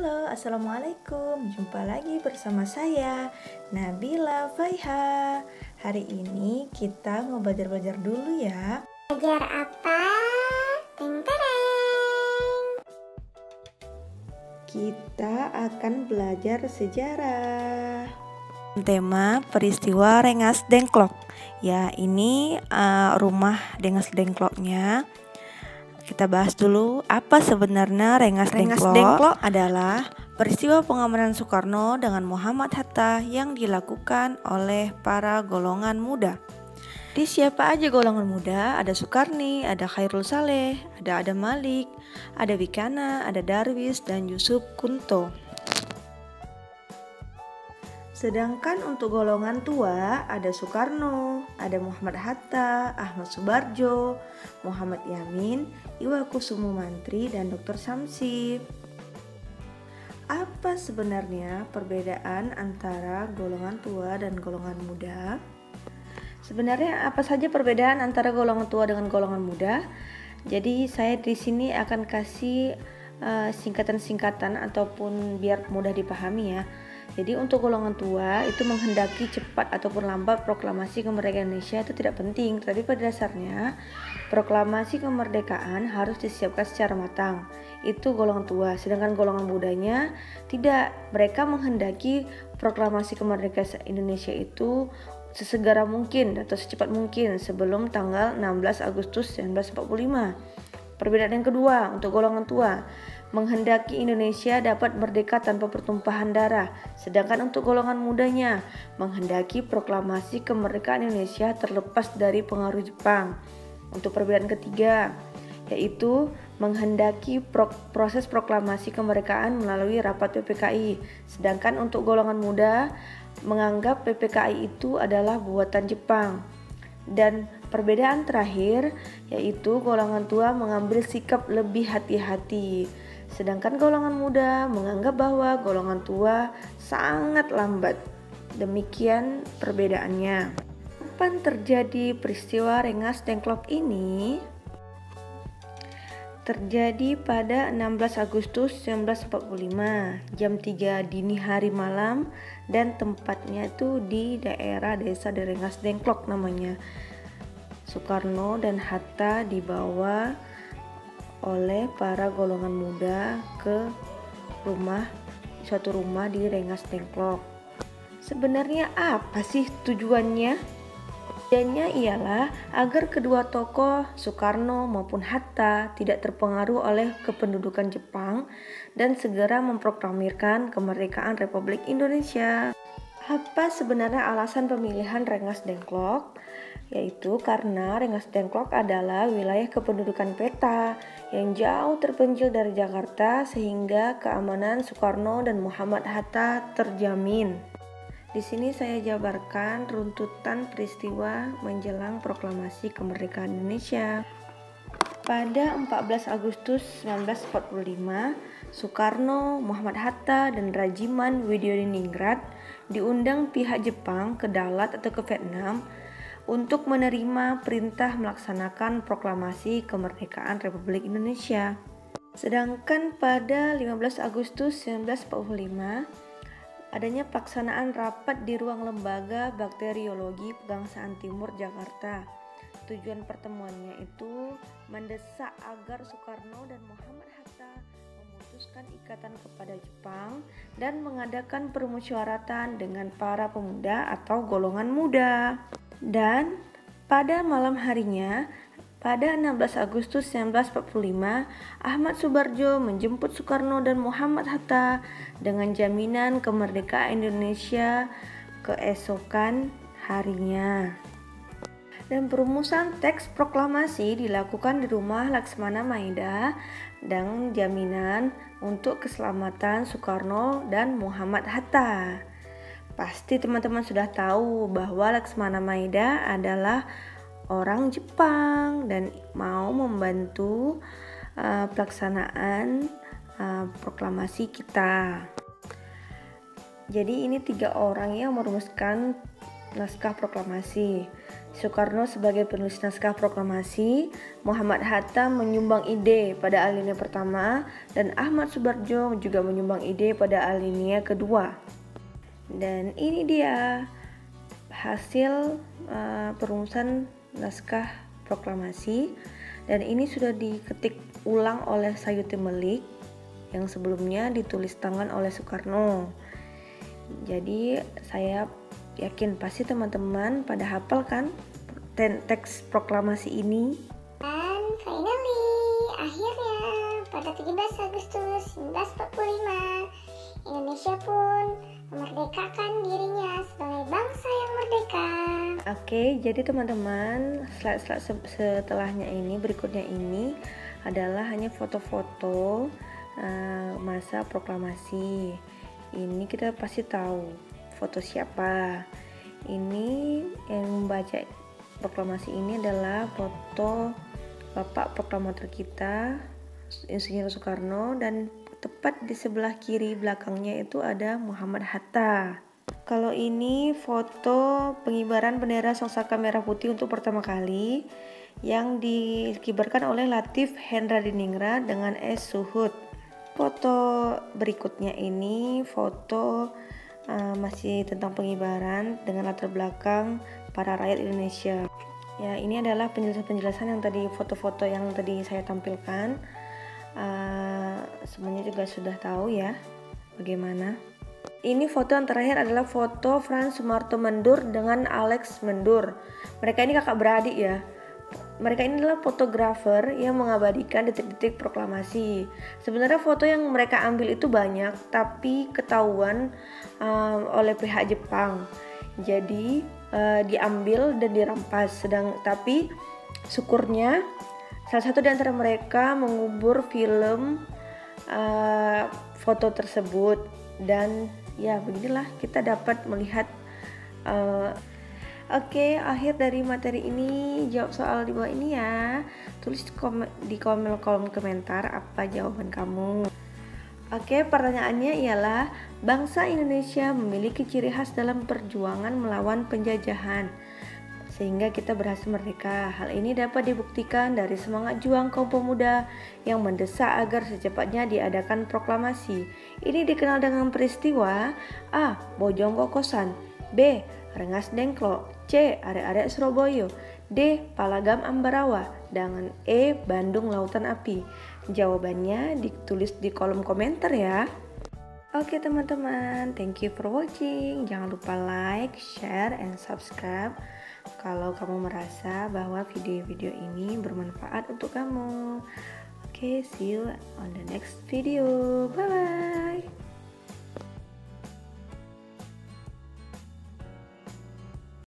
Halo, Assalamualaikum. Jumpa lagi bersama saya, Nabila Faiha. Hari ini kita mau belajar dulu ya. Belajar apa? Teng tereng. Kita akan belajar sejarah. Tema peristiwa Rengas Dengklok. Ya, ini rumah Rengas Dengkloknya. Kita bahas dulu apa sebenarnya Rengas Dengklok. Dengklok adalah peristiwa pengamanan Soekarno dengan Muhammad Hatta yang dilakukan oleh para golongan muda. Di siapa aja golongan muda? Ada Soekarni, ada Khairul Saleh, ada Adam Malik, ada Wikana, ada Darwis, dan Yusuf Kunto. Sedangkan untuk golongan tua ada Soekarno, ada Muhammad Hatta, Ahmad Subarjo, Muhammad Yamin, Iwa Kusumo Mantri, dan Dr. Samsi. Apa sebenarnya perbedaan antara golongan tua dan golongan muda? Sebenarnya apa saja perbedaan antara golongan tua dengan golongan muda? Jadi saya di sini akan kasih singkatan-singkatan ataupun biar mudah dipahami ya. Jadi untuk golongan tua itu menghendaki cepat ataupun lambat proklamasi kemerdekaan Indonesia itu tidak penting. Tapi pada dasarnya proklamasi kemerdekaan harus disiapkan secara matang. Itu golongan tua. Sedangkan golongan mudanya tidak. Mereka menghendaki proklamasi kemerdekaan Indonesia itu sesegera mungkin atau secepat mungkin sebelum tanggal 16 Agustus 1945. Perbedaan yang kedua untuk golongan tua, menghendaki Indonesia dapat merdeka tanpa pertumpahan darah. Sedangkan untuk golongan mudanya, menghendaki proklamasi kemerdekaan Indonesia terlepas dari pengaruh Jepang. Untuk perbedaan ketiga, yaitu menghendaki proses proklamasi kemerdekaan melalui rapat PPKI. Sedangkan untuk golongan muda, menganggap PPKI itu adalah buatan Jepang. Dan perbedaan terakhir yaitu golongan tua mengambil sikap lebih hati-hati. Sedangkan golongan muda menganggap bahwa golongan tua sangat lambat. Demikian perbedaannya. Kapan terjadi peristiwa Rengas Dengklok ini? Terjadi pada 16 Agustus 1945 jam 3 dini hari malam dan tempatnya itu di daerah desa Rengas Dengklok namanya. Soekarno dan Hatta dibawa oleh para golongan muda ke suatu rumah di Rengas Dengklok. Sebenarnya apa sih tujuannya? Tujuannya ialah agar kedua tokoh Soekarno maupun Hatta tidak terpengaruh oleh kependudukan Jepang dan segera memproklamirkan kemerdekaan Republik Indonesia. Apa sebenarnya alasan pemilihan Rengas Dengklok? Yaitu karena Rengas Dengklok adalah wilayah kependudukan peta yang jauh terpencil dari Jakarta sehingga keamanan Soekarno dan Muhammad Hatta terjamin. Di sini saya jabarkan runtutan peristiwa menjelang proklamasi kemerdekaan Indonesia. Pada 14 Agustus 1945, Soekarno, Muhammad Hatta, dan Rajiman Widodiningrat diundang pihak Jepang ke Dalat atau ke Vietnam untuk menerima perintah melaksanakan proklamasi kemerdekaan Republik Indonesia. Sedangkan pada 15 Agustus 1945, adanya pelaksanaan rapat di ruang lembaga bakteriologi Pegangsaan Timur Jakarta. Tujuan pertemuannya itu mendesak agar Soekarno dan Muhammad Hatta memutuskan ikatan kepada Jepang dan mengadakan permusyawaratan dengan para pemuda atau golongan muda. Dan pada malam harinya, pada 16 Agustus 1945, Ahmad Subarjo menjemput Soekarno dan Muhammad Hatta dengan jaminan kemerdekaan Indonesia keesokan harinya. Dan perumusan teks proklamasi dilakukan di rumah Laksmana Maida dan jaminan untuk keselamatan Soekarno dan Muhammad Hatta. Pasti teman-teman sudah tahu bahwa Laksmana Maida adalah orang Jepang dan mau membantu pelaksanaan proklamasi kita. Jadi ini 3 orang yang merumuskan naskah proklamasi. Soekarno sebagai penulis naskah proklamasi, Muhammad Hatta menyumbang ide pada alinea pertama, dan Ahmad Subarjo juga menyumbang ide pada alinea kedua. Dan ini dia hasil perumusan naskah proklamasi, dan ini sudah diketik ulang oleh Sayuti Melik yang sebelumnya ditulis tangan oleh Soekarno. Jadi saya yakin pasti teman-teman pada hafal kan teks proklamasi ini. Dan finally, akhirnya pada 17 Agustus 1945, Indonesia pun memerdekakan dirinya sebagai bangsa yang merdeka. Oke, jadi teman-teman, slide-slide setelahnya ini, berikutnya ini adalah hanya foto-foto masa proklamasi. Ini kita pasti tahu foto siapa. Ini yang membaca proklamasi ini adalah foto Bapak Proklamator kita, Insinyur Soekarno, dan tepat di sebelah kiri belakangnya itu ada Muhammad Hatta. Kalau ini foto pengibaran bendera Sangsaka Merah Putih untuk pertama kali yang dikibarkan oleh Latif Hendradiningrat dengan S. Suhud. Foto berikutnya ini foto masih tentang pengibaran dengan latar belakang para rakyat Indonesia. Ya, ini adalah penjelasan-penjelasan yang tadi, foto-foto yang tadi saya tampilkan. Semuanya juga sudah tahu ya bagaimana. Ini foto yang terakhir adalah foto Frans Sumarto Mendur dengan Alex Mendur. Mereka ini kakak beradik ya. Mereka ini adalah fotografer yang mengabadikan detik-detik proklamasi. Sebenarnya foto yang mereka ambil itu banyak, tapi ketahuan oleh pihak Jepang. Jadi diambil dan dirampas. Tapi syukurnya salah satu di antara mereka mengubur film foto tersebut, dan ya beginilah kita dapat melihat. Oke, akhir dari materi ini, jawab soal di bawah ini ya. Tulis di kolom komentar apa jawaban kamu. Oke, pertanyaannya ialah, bangsa Indonesia memiliki ciri khas dalam perjuangan melawan penjajahan sehingga kita berhasil merdeka. Hal ini dapat dibuktikan dari semangat juang kaum pemuda yang mendesak agar secepatnya diadakan proklamasi. Ini dikenal dengan peristiwa A. Bojong Kokosan, B. Rengas Dengklok, C. Arek-arek Surabaya, D. Palagam Ambarawa, dan E. Bandung Lautan Api. Jawabannya ditulis di kolom komentar ya. Oke teman-teman, thank you for watching. Jangan lupa like, share, and subscribe kalau kamu merasa bahwa video-video ini bermanfaat untuk kamu. Oke, see you on the next video. Bye.